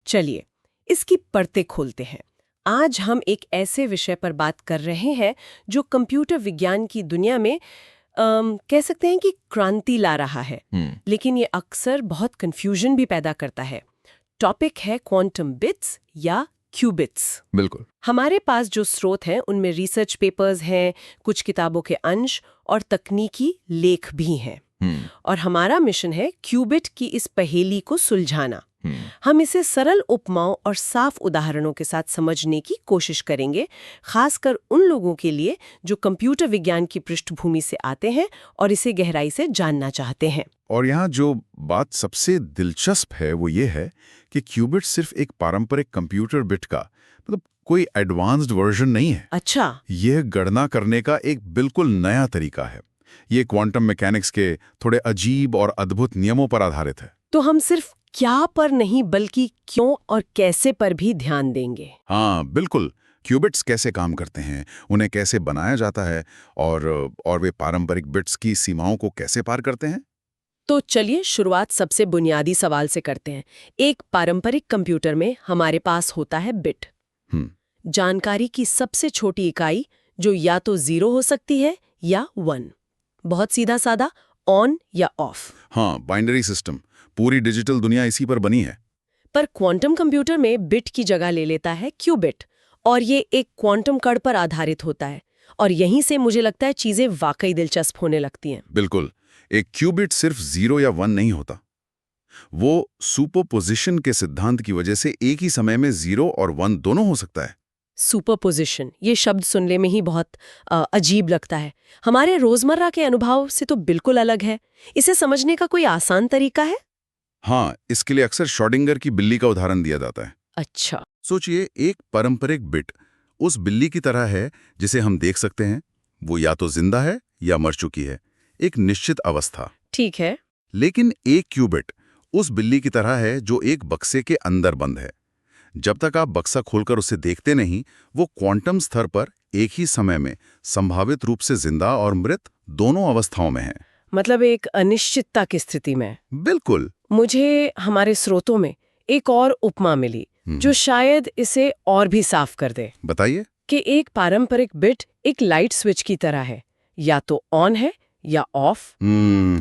चलिए इसकी परतें खोलते हैं। आज हम एक ऐसे विषय पर बात कर रहे हैं जो कंप्यूटर विज्ञान की दुनिया में कह सकते हैं कि क्रांति ला रहा है, लेकिन ये अक्सर बहुत कंफ्यूजन भी पैदा करता है। टॉपिक है क्वांटम बिट्स या क्यूबिट्स। बिल्कुल। हमारे पास जो स्रोत हैं उनमें रिसर्च पेपर्स हैं, कुछ किताबों के अंश और तकनीकी लेख भी हैं। और हमारा मिशन है क्यूबिट की इस पहेली को सुलझाना। हम इसे सरल उपमाओं और साफ उदाहरणों के साथ समझने की कोशिश करेंगे, खासकर उन लोगों के लिए जो कंप्यूटर विज्ञान की पृष्ठभूमि से आते हैं और इसे गहराई से जानना चाहते हैं। और यहाँ जो बात सबसे दिलचस्प है वो ये है कि क्यूबिट सिर्फ एक पारंपरिक कंप्यूटर बिट का मतलब कोई एडवांस्ड वर्जन नहीं है। अच्छा। यह गणना करने का एक बिल्कुल नया तरीका है। ये क्वांटम मैकेनिक्स के थोड़े अजीब और अद्भुत नियमों पर आधारित है। तो हम सिर्फ क्या पर नहीं बल्कि क्यों और कैसे पर भी ध्यान देंगे। हाँ बिल्कुल। क्यूबिट्स कैसे काम करते हैं, उन्हें कैसे बनाया जाता है और वे पारंपरिक बिट्स की सीमाओं को कैसे पार करते हैं। तो चलिए शुरुआत सबसे बुनियादी सवाल से करते हैं। एक पारंपरिक कंप्यूटर में हमारे पास होता है बिट, जानकारी की सबसे छोटी इकाई जो या तो 0 हो सकती है या 1। बहुत सीधा साधा, ऑन या ऑफ। हाँ, बाइनरी सिस्टम। पूरी डिजिटल दुनिया इसी पर बनी है। पर क्वांटम कंप्यूटर में बिट की जगह ले लेता है क्यूबिट, और ये एक क्वांटम कण पर आधारित होता है। और यहीं से मुझे लगता है चीजें वाकई दिलचस्प होने लगती हैं। बिल्कुल। एक क्यूबिट सिर्फ 0 या 1 नहीं होता। वो सुपरपोजिशन के सिद्धांत की वजह से एक ही समय में 0 और 1 दोनों हो सकता है। सुपरपोजिशन, ये शब्द सुनने में ही बहुत अजीब लगता है। हमारे रोजमर्रा के अनुभव से तो बिल्कुल अलग है। इसे समझने का कोई आसान तरीका है? हाँ, इसके लिए अक्सर श्रोडिंगर की बिल्ली का उदाहरण दिया जाता है। अच्छा। सोचिए, एक पारंपरिक बिट उस बिल्ली की तरह है जिसे हम देख सकते हैं। वो या तो जिंदा है या मर चुकी है, एक निश्चित अवस्था। ठीक है। लेकिन एक क्यूबिट उस बिल्ली की तरह है जो एक बक्से के अंदर बंद है। जब तक आप बक्सा खोलकर उसे देखते नहीं, वो क्वांटम स्तर पर एक ही समय में संभावित रूप से जिंदा और मृत दोनों अवस्थाओं में है। मतलब एक अनिश्चितता की स्थिति में। बिल्कुल। मुझे हमारे स्रोतों में एक और उपमा मिली जो शायद इसे और भी साफ कर दे। बताइए। कि एक पारंपरिक बिट एक लाइट स्विच की तरह है, या तो ऑन है या ऑफ।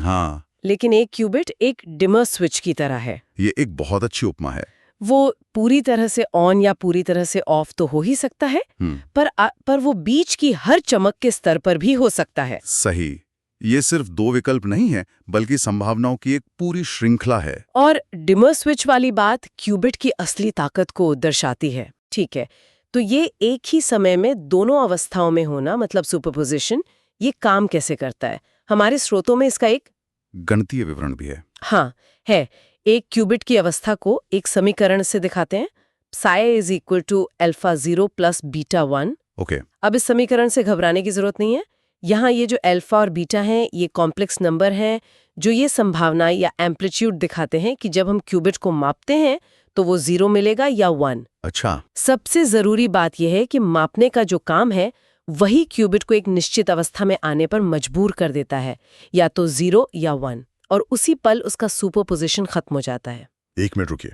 हाँ। लेकिन एक क्यूबिट एक डिमर स्विच की तरह है। ये एक बहुत अच्छी उपमा है। वो पूरी तरह से ऑन या पूरी तरह से ऑफ तो हो ही सकता है, पर वो बीच की हर चमक के स्तर पर भी हो सकता है। सही। ये सिर्फ 2 विकल्प नहीं है, बल्कि संभावनाओं की एक पूरी श्रृंखला है। और डिमर स्विच वाली बात क्यूबिट की असली ताकत को दर्शाती है। ठीक है, तो ये एक ही समय में दोनों अवस्थाओं में होना, मतलब सुपरपोजिशन, ये काम कैसे करता है? हमारे स्रोतों में इसका एक गणितीय विवरण भी है। हाँ है। एक क्यूबिट की अवस्था को एक समीकरण से दिखाते हैं, psi is equal to alpha 0 plus beta 1। Okay. अब इस समीकरण से घबराने की जरूरत नहीं है। यहाँ ये जो अल्फा और बीटा हैं, ये कॉम्प्लेक्स नंबर हैं जो ये संभावना या एम्पलीट्यूड दिखाते हैं कि जब हम क्यूबिट को मापते हैं तो वो 0 मिलेगा या 1। अच्छा। सबसे जरूरी बात यह है कि मापने का जो काम है वही क्यूबिट को एक निश्चित अवस्था में आने पर मजबूर कर देता है, या तो 0 या 1, और उसी पल उसका सुपरपोजिशन खत्म हो जाता है। 1 मिनट रुकिए।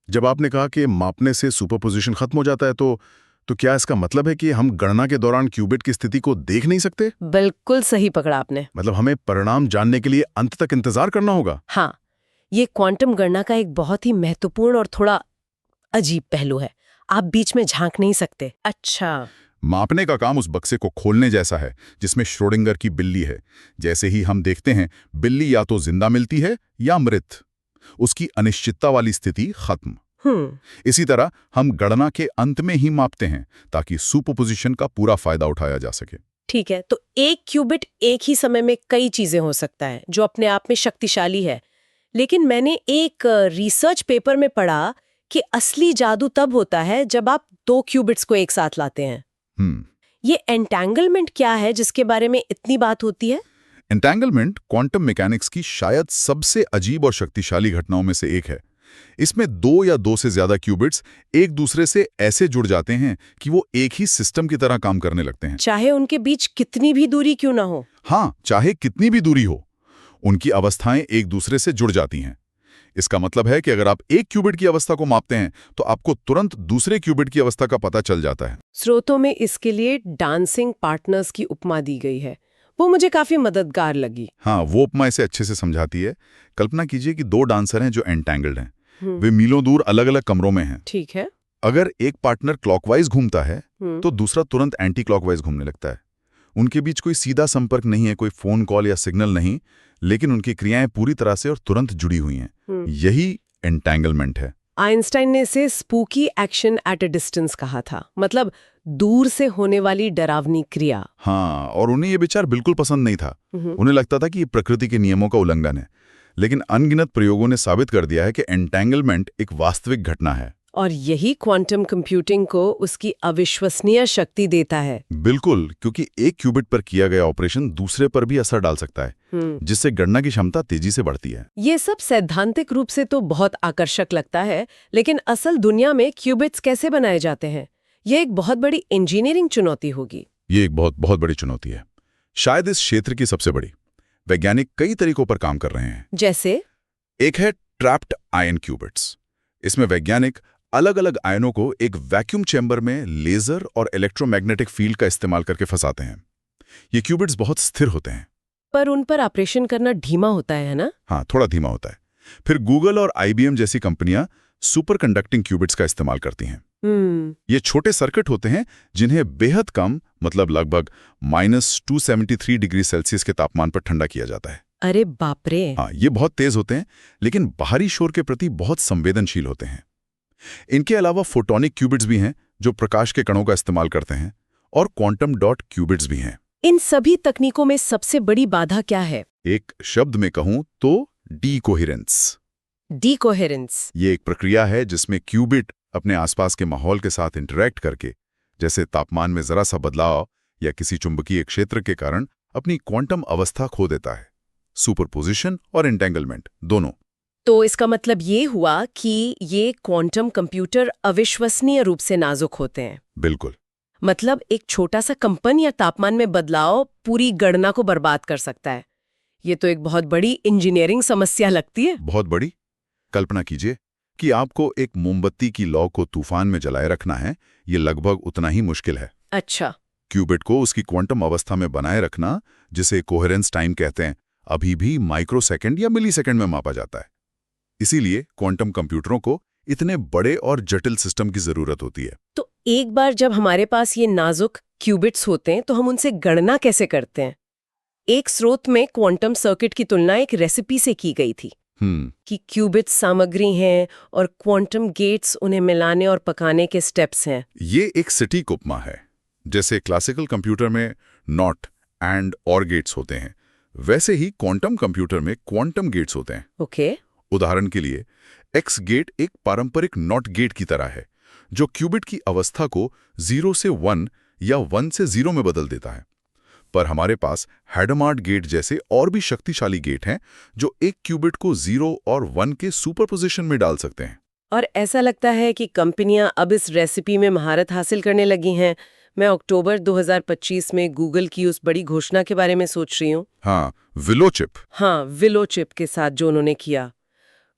जब आपने कहा कि मापने से सुपरपोजिशन खत्म हो जाता है, तो क्या इसका मतलब है कि हम गणना के दौरान क्यूबिट की स्थिति को देख नहीं सकते? बिल्कुल सही पकड़ा आपने। मतलब हमें परिणाम जानने के लिए अंत तक इंतजार करना होगा? हाँ, ये क्वांटम गणना का एक बहुत ही महत्वपूर्ण और थोड़ा अजीब पहलू है। आप बीच में झांक नहीं सकते। अच्छा। मापने का काम उस बक्से को खोलने जैसा है जिसमें श्रोडिंगर की बिल्ली है। जैसे ही हम देखते हैं, बिल्ली या तो जिंदा मिलती है या मृत। उसकी अनिश्चितता वाली स्थिति खत्म। इसी तरह हम गणना के अंत में ही मापते हैं ताकि सुपरपोजिशन का पूरा फायदा उठाया जा सके। ठीक है, तो एक क्यूबिट एक ही समय में कई चीजें हो सकता है जो अपने आप में शक्तिशाली है। लेकिन मैंने एक रिसर्च पेपर में पढ़ा कि असली जादू तब होता है जब आप 2 क्यूबिट्स को एक साथ लाते हैं। ये एंटेंगलमेंट क्या है जिसके बारे में इतनी बात होती है? एंटेंगलमेंट क्वांटम मैकेनिक्स की शायद सबसे अजीब और शक्तिशाली घटनाओं में से एक है। इसमें 2 या 2 से ज्यादा क्यूबिट्स एक दूसरे से ऐसे जुड़ जाते हैं कि वो एक ही सिस्टम की तरह काम करने लगते हैं, चाहे उनके बीच कितनी भी दूरी क्यों ना हो। हाँ, चाहे कितनी भी दूरी हो, उनकी अवस्थाएं एक दूसरे से जुड़ जाती हैं। इसका मतलब है कि अगर आप एक क्यूबिट की अवस्था को मापते हैं तो आपको तुरंत दूसरे क्यूबिट की अवस्था का पता चल जाता है। स्रोतों में इसके लिए डांसिंग पार्टनर्स की उपमा दी गई है, वो मुझे काफी मददगार लगी। हाँ, वो उपमा इसे अच्छे से समझाती है। कल्पना कीजिए कि दो डांसर हैं जो एंटैंगल्ड हैं। वे मीलों दूर अलग अलग कमरों में हैं। ठीक है। अगर एक पार्टनर क्लॉकवाइज घूमता है तो तो दूसरा तुरंत एंटी क्लॉकवाइज घूमने लगता है। उनके बीच कोई सीधा संपर्क नहीं है, कोई फोन कॉल या सिग्नल नहीं, लेकिन उनकी क्रियाएं पूरी तरह से और तुरंत जुड़ी हुई हैं। यही एंटैंगलमेंट है। आइंस्टाइन ने इसे spooky action at a distance कहा था, मतलब दूर से होने वाली डरावनी क्रिया। हाँ, और उन्हें ये विचार बिल्कुल पसंद नहीं था। उन्हें लगता था कि ये प्रकृति के नियमों का उल्लंघन है। लेकिन अनगिनत प्रयोगों ने साबित कर दिया है कि एंटैंगलमेंट एक वास्तविक घटना है। और यही क्वांटम कंप्यूटिंग को उसकी अविश्वसनीय शक्ति देता है। बिल्कुल, क्योंकि एक क्यूबिट पर किया गया ऑपरेशन दूसरे पर भी असर डाल सकता है, जिससे गणना की क्षमता तेजी से बढ़ती है। ये सब सैद्धांतिक रूप से तो बहुत आकर्षक लगता है, लेकिन असल दुनिया में क्यूबिट्स कैसे बनाए जाते हैं, यह एक बहुत बड़ी इंजीनियरिंग चुनौती होगी। ये एक बहुत बहुत बड़ी चुनौती है, शायद इस क्षेत्र की सबसे बड़ी। वैज्ञानिक कई तरीकों पर काम कर रहे हैं। जैसे एक है ट्रैप्ड आयन क्यूबिट्स। इसमें वैज्ञानिक अलग अलग आयनों को एक वैक्यूम चैम्बर में लेजर और इलेक्ट्रोमैग्नेटिक फील्ड का इस्तेमाल करके फंसाते हैं। ये क्यूबिट्स बहुत स्थिर होते हैं, पर उन पर ऑपरेशन करना धीमा होता है ना? हाँ, थोड़ा धीमा होता है। फिर गूगल और IBM जैसी कंपनियां सुपर कंडक्टिंग क्यूबिट्स का इस्तेमाल करती हैं। ये छोटे सर्किट होते हैं जिन्हें बेहद कम, मतलब लगभग -273 डिग्री सेल्सियस के तापमान पर ठंडा किया जाता है। अरे बाप रे! हाँ, ये बहुत तेज होते हैं, लेकिन बाहरी शोर के प्रति बहुत संवेदनशील होते हैं। इनके अलावा फोटोनिक क्यूबिट्स भी हैं जो प्रकाश के कणों का इस्तेमाल करते हैं, और क्वांटम डॉट क्यूबिट्स भी हैं। इन सभी तकनीकों में सबसे बड़ी बाधा क्या है? एक शब्द में कहूं तो डीकोहेरेंस। डीकोहेरेंस ये एक प्रक्रिया है जिसमें क्यूबिट अपने आसपास के माहौल के साथ इंटरैक्ट करके, जैसे तापमान में जरा सा बदलाव या किसी चुंबकीय क्षेत्र के कारण, अपनी क्वांटम अवस्था खो देता है। सुपरपोजिशन और एंटेंगलमेंट दोनों। तो इसका मतलब ये हुआ कि ये क्वांटम कंप्यूटर अविश्वसनीय रूप से नाजुक होते हैं। बिल्कुल। मतलब एक छोटा सा कंपन या तापमान में बदलाव पूरी गणना को बर्बाद कर सकता है। ये तो एक बहुत बड़ी इंजीनियरिंग समस्या लगती है। बहुत बड़ी। कल्पना कीजिए कि आपको एक मोमबत्ती की लौ को तूफान में जलाए रखना है। ये लगभग उतना ही मुश्किल है। अच्छा। क्यूबिट को उसकी क्वांटम अवस्था में बनाए रखना, जिसे कोहेरेंस टाइम कहते हैं, अभी भी माइक्रोसेकंड या मिलीसेकंड में मापा जाता है। इसीलिए क्वांटम कंप्यूटरों को इतने बड़े और जटिल सिस्टम की जरूरत होती है। तो एक बार जब हमारे पास ये नाजुक क्यूबिट्स होते हैं तो हम उनसे गणना कैसे करते हैं? एक स्रोत में क्वांटम सर्किट की तुलना एक रेसिपी से की गई थी कि क्यूबिट्स सामग्री हैं और क्वांटम गेट्स उन्हें मिलाने और पकाने के स्टेप्स हैं। ये एक सटीक उपमा है। जैसे क्लासिकल कंप्यूटर में नॉट एंड और गेट्स होते हैं, वैसे ही क्वांटम कंप्यूटर में क्वांटम गेट्स होते हैं। ओके। उदाहरण के लिए एक्स गेट एक पारंपरिक नॉट गेट की तरह है, जो क्यूबिट की अवस्था को 0 से 1 या 1 से 0 में बदल देता है। पर हमारे पास हैडमार्ड गेट जैसे और भी शक्तिशाली गेट हैं जो एक क्यूबिट को 0 और 1 के सुपरपोजिशन में डाल सकते हैं। और ऐसा लगता है कि कंपनियां अब इस रेसिपी में महारत हासिल करने लगी हैं। मैं अक्टूबर 2025 में गूगल की उस बड़ी घोषणा के बारे में सोच रही हूँ। हाँ, विलो चिप। हाँ, विलो चिप के साथ जो उन्होंने किया,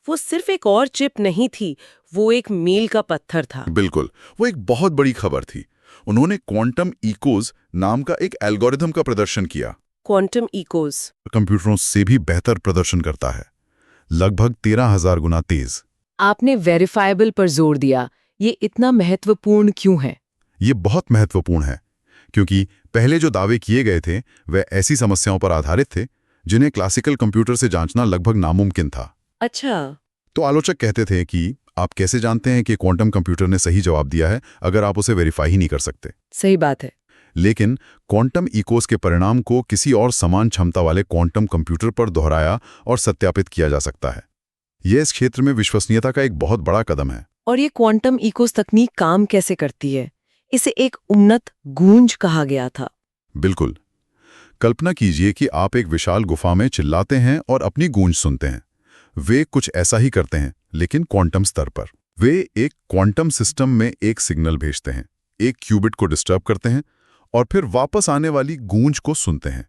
वो सिर्फ एक और चिप नहीं थी, वो एक मील का पत्थर था। बिल्कुल, वो एक बहुत बड़ी खबर थी। उन्होंने क्वांटम इकोज नाम का एक एल्गोरिथम का प्रदर्शन किया। क्वांटम इकोज कंप्यूटरों से भी बेहतर प्रदर्शन करता है, लगभग 13,000 गुना तेज। आपने वेरीफाइबल पर जोर दिया। ये इतना महत्वपूर्ण क्यों है? ये बहुत महत्वपूर्ण है क्योंकि पहले जो दावे किए गए थे वे ऐसी समस्याओं पर आधारित थे जिन्हें क्लासिकल कंप्यूटर से जांचना लगभग नामुमकिन था। अच्छा। तो आलोचक कहते थे कि आप कैसे जानते हैं कि क्वांटम कंप्यूटर ने सही जवाब दिया है अगर आप उसे वेरीफाई ही नहीं कर सकते। सही बात है। लेकिन क्वांटम इकोस के परिणाम को किसी और समान क्षमता वाले क्वांटम कंप्यूटर पर दोहराया और सत्यापित किया जा सकता है। यह इस क्षेत्र में विश्वसनीयता का एक बहुत बड़ा कदम है। और ये क्वांटम इकोस तकनीक काम कैसे करती है? इसे एक उन्नत गूंज कहा गया था। बिल्कुल। कल्पना कीजिए कि आप एक विशाल गुफा में चिल्लाते हैं और अपनी गूंज सुनते हैं। वे कुछ ऐसा ही करते हैं, लेकिन क्वांटम स्तर पर। वे एक क्वांटम सिस्टम में एक सिग्नल भेजते हैं, एक क्यूबिट को डिस्टर्ब करते हैं और फिर वापस आने वाली गूंज को सुनते हैं।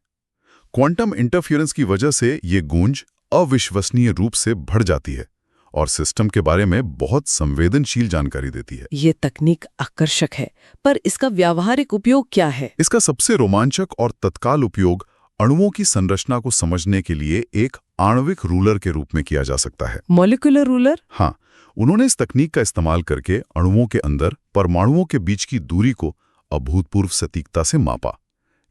क्वांटम इंटरफेरेंस की वजह से ये गूंज अविश्वसनीय रूप से बढ़ जाती है और सिस्टम के बारे में बहुत संवेदनशील जानकारी देती है। ये तकनीक आकर्षक है, पर इसका व्यावहारिक उपयोग क्या है? इसका सबसे रोमांचक और तत्काल उपयोग अणुओं की संरचना को समझने के लिए एक आणविक रूलर के रूप में किया जा सकता है। Molecular ruler? हाँ, उन्होंने इस तकनीक का इस्तेमाल करके अणुओं के अंदर परमाणुओं के बीच की दूरी को अभूतपूर्व सटीकता से मापा।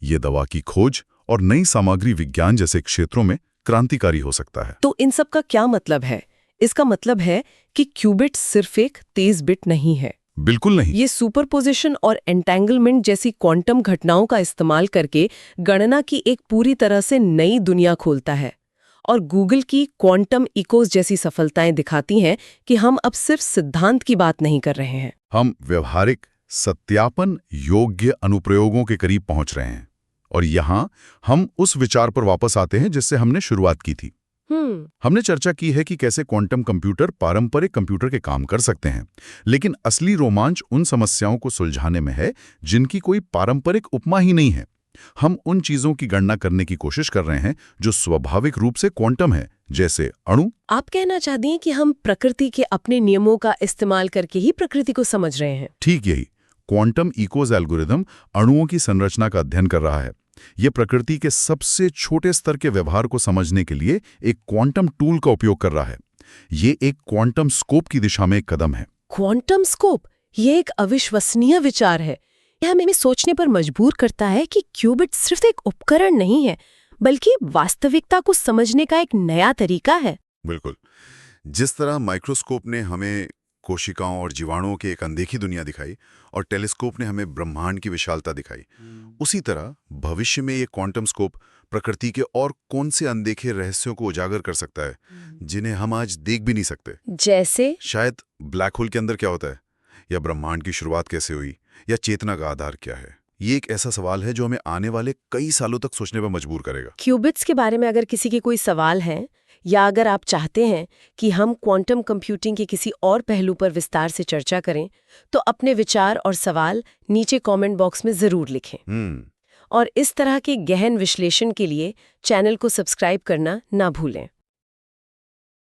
ये दवा की खोज और नई सामग्री विज्ञान जैसे क्षेत्रों में क्रांतिकारी हो सकता है। तो इन सब का क्या मतलब है? इसका मतलब है कि क्यूबिट सिर्फ एक तेज बिट नहीं है। बिल्कुल नहीं। ये सुपरपोजिशन और एंटेंगलमेंट जैसी क्वांटम घटनाओं का इस्तेमाल करके गणना की एक पूरी तरह से नई दुनिया खोलता है। और गूगल की क्वांटम इकोज जैसी सफलताएं दिखाती हैं कि हम अब सिर्फ सिद्धांत की बात नहीं कर रहे हैं, हम व्यवहारिक सत्यापन योग्य अनुप्रयोगों के करीब पहुंच रहे हैं। और यहाँ हम उस विचार पर वापस आते हैं जिससे हमने शुरुआत की थी। हमने चर्चा की है कि कैसे क्वांटम कंप्यूटर पारंपरिक कंप्यूटर के काम कर सकते हैं, लेकिन असली रोमांच उन समस्याओं को सुलझाने में है जिनकी कोई पारंपरिक उपमा ही नहीं है। हम उन चीजों की गणना करने की कोशिश कर रहे हैं जो स्वाभाविक रूप से क्वांटम है, जैसे अणु। आप कहना चाहती हैं कि हम प्रकृति के अपने नियमों का इस्तेमाल करके ही प्रकृति को समझ रहे हैं? ठीक यही। क्वांटम इकोज एल्गोरिथम अणुओं की संरचना का अध्ययन कर रहा है। यह प्रकृति के सबसे छोटे स्तर के व्यवहार को समझने के लिए एक क्वांटम टूल का उपयोग कर रहा है। ये एक क्वांटम स्कोप की दिशा में एक कदम है। Quantum scope? ये एक अविश्वसनीय विचार है। यह हमें सोचने पर मजबूर करता है कि क्यूबिट सिर्फ एक उपकरण नहीं है, बल्कि वास्तविकता को समझने का एक नया तरीका है। बिल्कुल। जिस तरह माइक्रोस्कोप ने हमें कोशिकाओं और जीवाणुओं की एक अनदेखी दुनिया दिखाई और टेलीस्कोप ने हमें ब्रह्मांड की विशालता दिखाई, उसी तरह भविष्य में ये क्वांटम स्कोप प्रकृति के और कौन से अनदेखे रहस्यों को उजागर कर सकता है जिन्हें हम आज देख भी नहीं सकते। जैसे शायद ब्लैक होल के अंदर क्या होता है, या ब्रह्मांड की शुरुआत कैसे हुई, या चेतना का आधार क्या है। ये एक ऐसा सवाल है जो हमें आने वाले कई सालों तक सोचने पर मजबूर करेगा। क्यूबिट्स के बारे में अगर किसी के कोई सवाल है, या अगर आप चाहते हैं कि हम क्वांटम कंप्यूटिंग के किसी और पहलू पर विस्तार से चर्चा करें, तो अपने विचार और सवाल नीचे कमेंट बॉक्स में जरूर लिखें। और इस तरह के गहन विश्लेषण के लिए चैनल को सब्सक्राइब करना ना भूलें।